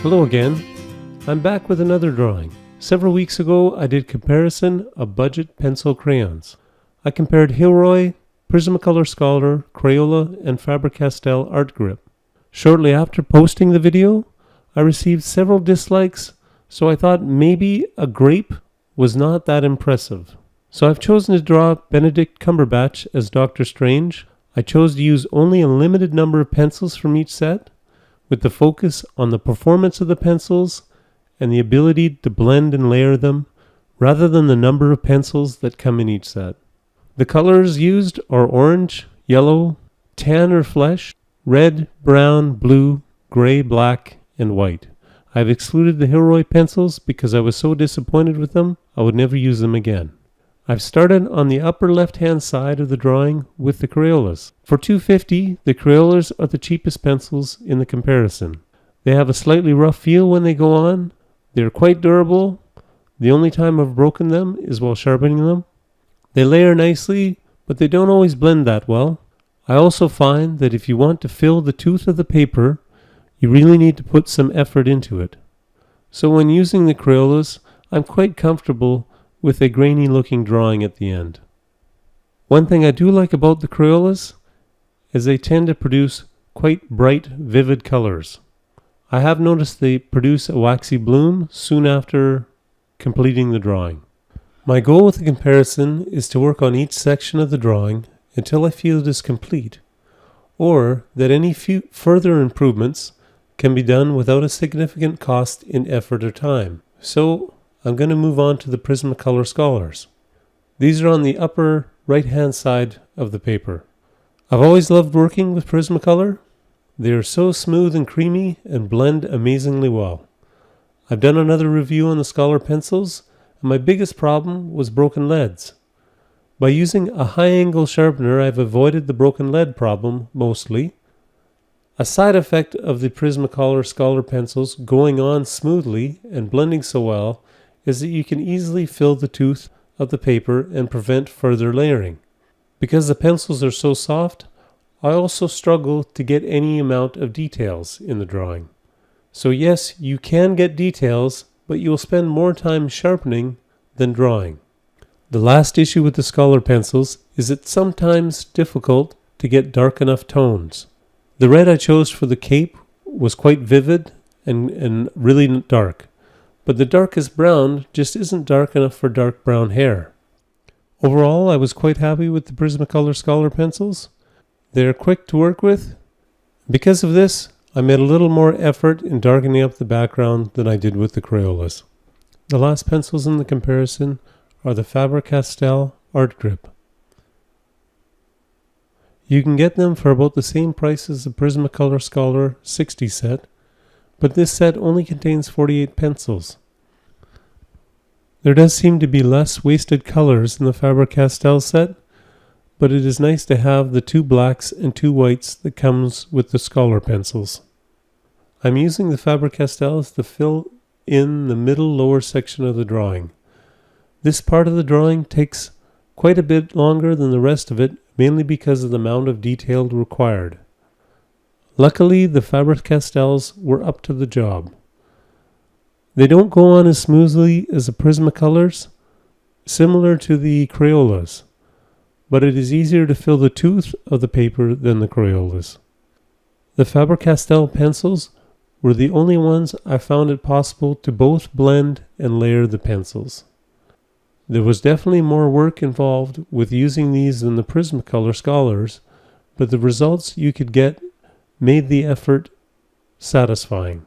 Hello again. I'm back with another drawing. Several weeks ago I did comparison of budget pencil crayons. I compared Hilroy, Prismacolor Scholar, Crayola, and Faber Castell art grip. Shortly after posting the video, I received several dislikes, so I thought maybe a grape was not that impressive. So I've chosen to draw Benedict Cumberbatch as Doctor Strange. I chose to use only a limited number of pencils from each set, with the focus on the performance of the pencils and the ability to blend and layer them, rather than the number of pencils that come in each set. The colors used are orange, yellow, tan or flesh, red, brown, blue, gray, black, and white. I've excluded the Hilroy pencils because I was so disappointed with them, I would never use them again. I've started on the upper left-hand side of the drawing with the Crayolas. For $2.50, the Crayolas are the cheapest pencils in the comparison. They have a slightly rough feel when they go on. They're quite durable. The only time I've broken them is while sharpening them. They layer nicely, but they don't always blend that well. I also find that if you want to fill the tooth of the paper, you really need to put some effort into it. So when using the Crayolas, I'm quite comfortable with a grainy looking drawing at the end. One thing I do like about the Crayolas is they tend to produce quite bright, vivid colors. I have noticed they produce a waxy bloom soon after completing the drawing. My goal with the comparison is to work on each section of the drawing until I feel it is complete, or that any further improvements can be done without a significant cost in effort or time. So I'm going to move on to the Prismacolor Scholars. These are on the upper right-hand side of the paper. I've always loved working with Prismacolor. They are so smooth and creamy and blend amazingly well. I've done another review on the Scholar pencils, and my biggest problem was broken leads. By using a high-angle sharpener, I've avoided the broken lead problem mostly. A side effect of the Prismacolor Scholar pencils going on smoothly and blending so well is that you can easily fill the tooth of the paper and prevent further layering. Because the pencils are so soft, I also struggle to get any amount of details in the drawing. So yes, you can get details, but you will spend more time sharpening than drawing. The last issue with the Scholar pencils is it's sometimes difficult to get dark enough tones. The red I chose for the cape was quite vivid and really dark. But the darkest brown just isn't dark enough for dark brown hair. Overall, I was quite happy with the Prismacolor Scholar pencils. They are quick to work with. Because of this, I made a little more effort in darkening up the background than I did with the Crayolas. The last pencils in the comparison are the Faber Castell Art Grip. You can get them for about the same price as the Prismacolor Scholar 60 set, but this set only contains 48 pencils. There does seem to be less wasted colors in the Faber Castell set, but it is nice to have the 2 blacks and 2 whites that comes with the Scholar pencils. I'm using the Faber Castells to fill in the middle lower section of the drawing. This part of the drawing takes quite a bit longer than the rest of it, mainly because of the amount of detail required. Luckily, the Faber Castells were up to the job. They don't go on as smoothly as the Prismacolors, similar to the Crayolas, but it is easier to fill the tooth of the paper than the Crayolas. The Faber Castell pencils were the only ones I found it possible to both blend and layer the pencils. There was definitely more work involved with using these than the Prismacolor Scholars, but the results you could get made the effort satisfying.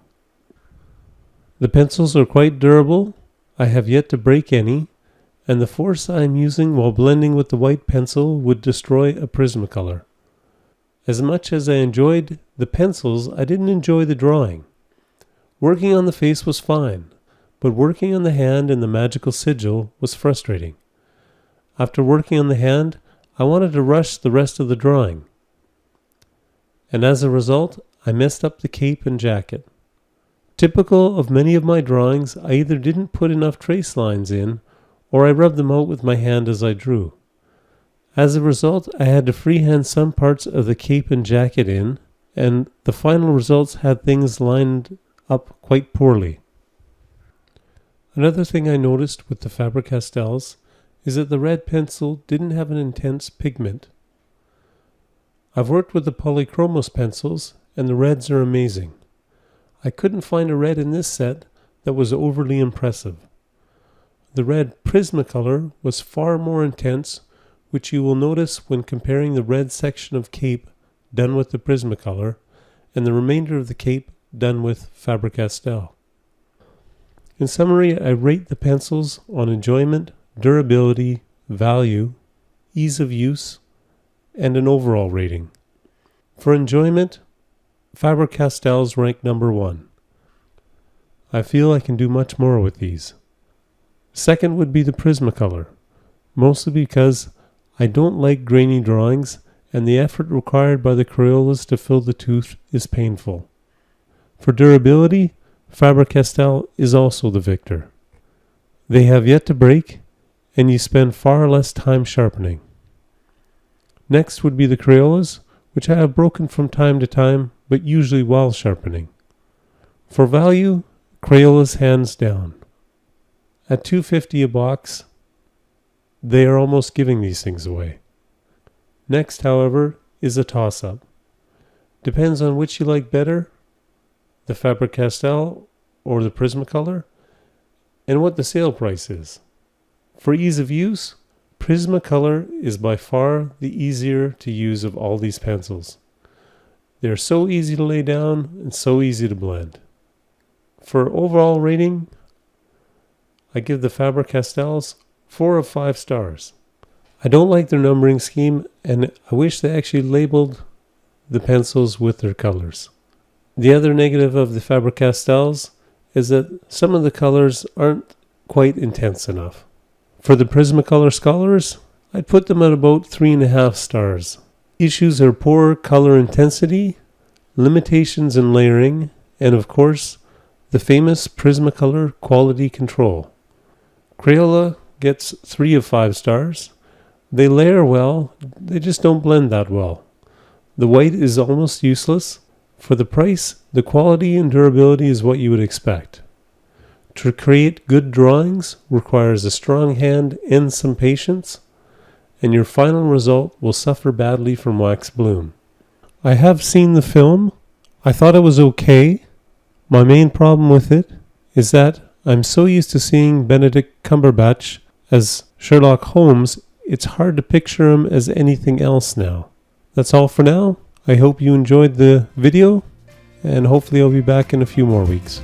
The pencils are quite durable. I have yet to break any, and the force I am using while blending with the white pencil would destroy a Prismacolor. As much as I enjoyed the pencils, I didn't enjoy the drawing. Working on the face was fine, but working on the hand and the magical sigil was frustrating. After working on the hand, I wanted to rush the rest of the drawing. And as a result, I messed up the cape and jacket. Typical of many of my drawings, I either didn't put enough trace lines in, or I rubbed them out with my hand as I drew. As a result, I had to freehand some parts of the cape and jacket in, and the final results had things lined up quite poorly. Another thing I noticed with the Faber-Castells is that the red pencil didn't have an intense pigment. I've worked with the polychromos pencils and the reds are amazing. I couldn't find a red in this set that was overly impressive. The red Prismacolor was far more intense, which you will notice when comparing the red section of cape done with the Prismacolor and the remainder of the cape done with Faber-Castell. In summary, I rate the pencils on enjoyment, durability, value, ease of use, and an overall rating. For enjoyment, Faber-Castells rank number 1. I feel I can do much more with these. Second would be the Prismacolor, mostly because I don't like grainy drawings and the effort required by the Crayolas to fill the tooth is painful. For durability, Faber-Castell is also the victor. They have yet to break, and you spend far less time sharpening. Next would be the Crayolas, which I have broken from time to time, but usually while sharpening. For value, Crayolas hands down. At $2.50 a box, they are almost giving these things away. Next, however, is a toss-up. Depends on which you like better, the Faber-Castell or the Prismacolor, and what the sale price is. For ease of use, Prismacolor is by far the easier to use of all these pencils. They are so easy to lay down and so easy to blend. For overall rating, I give the Faber-Castells 4 of 5 stars. I don't like their numbering scheme, and I wish they actually labeled the pencils with their colors. The other negative of the Faber-Castells is that some of the colors aren't quite intense enough. For the Prismacolor Scholars, I'd put them at about 3.5 stars. Issues are poor color intensity, limitations in layering, and of course, the famous Prismacolor quality control. Crayola gets 3 of 5 stars. They layer well, they just don't blend that well. The white is almost useless. For the price, the quality and durability is what you would expect. To create good drawings requires a strong hand and some patience, and your final result will suffer badly from wax bloom. I have seen the film. I thought it was okay. My main problem with it is that I'm so used to seeing Benedict Cumberbatch as Sherlock Holmes, it's hard to picture him as anything else now. That's all for now. I hope you enjoyed the video, and hopefully I'll be back in a few more weeks.